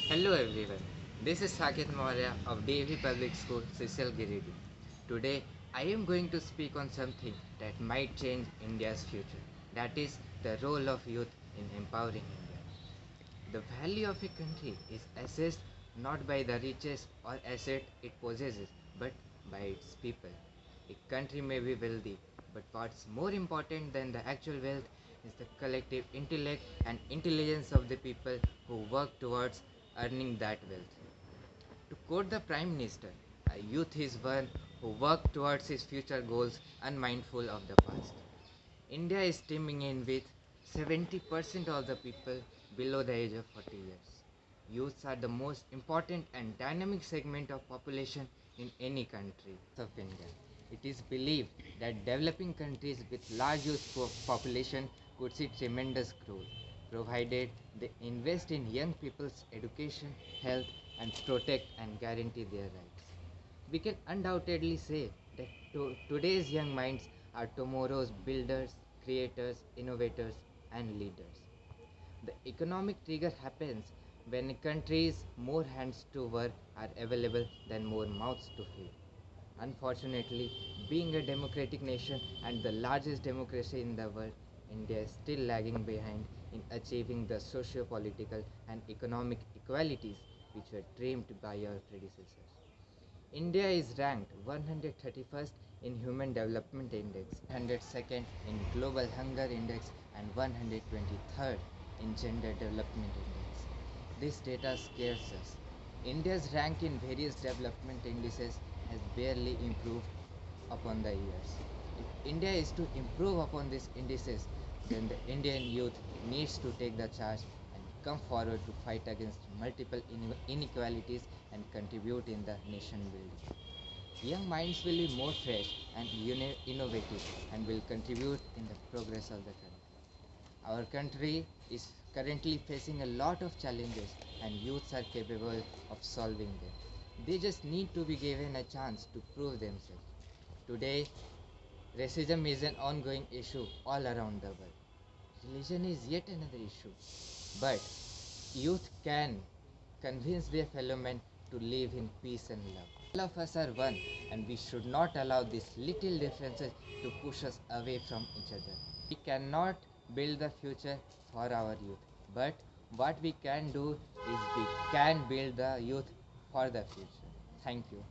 Hello everyone, this is Saket Maurya of DAV Public School, Cecil Giridi. Today, I am going to speak on something that might change India's future. That is the role of youth in empowering India. The value of a country is assessed not by the riches or asset it possesses, but by its people. A country may be wealthy, but what's more important than the actual wealth is the collective intellect and intelligence of the people who work towards earning that wealth. To quote the Prime Minister, a youth is one who works towards his future goals unmindful of the past. India is teeming in with 70% of the people below the age of 40 years. Youths are the most important and dynamic segment of population in any country of India. It is believed that developing countries with large youth population could see tremendous growth, provided they invest in young people's education, health, and protect and guarantee their rights. We can undoubtedly say that today's young minds are tomorrow's builders, creators, innovators, and leaders. The economic trigger happens when a country's more hands to work are available than more mouths to feed. Unfortunately, being a democratic nation and the largest democracy in the world, India is still lagging behind in achieving the socio-political and economic equalities which were dreamed by our predecessors. India is ranked 131st in Human Development Index, 102nd in Global Hunger Index, and 123rd in Gender Development Index. This data scares us. India's rank in various development indices has barely improved upon the years. If India is to improve upon these indices, then the Indian youth needs to take the charge and come forward to fight against multiple inequalities and contribute in the nation building. Young minds will be more fresh and innovative and will contribute in the progress of the country. Our country is currently facing a lot of challenges and youths are capable of solving them. They just need to be given a chance to prove themselves. Today, racism is an ongoing issue all around the world. Religion is yet another issue. But youth can convince their fellow men to live in peace and love. All of us are one, and we should not allow these little differences to push us away from each other. We cannot build the future for our youth, but what we can do is we can build the youth for the future. Thank you.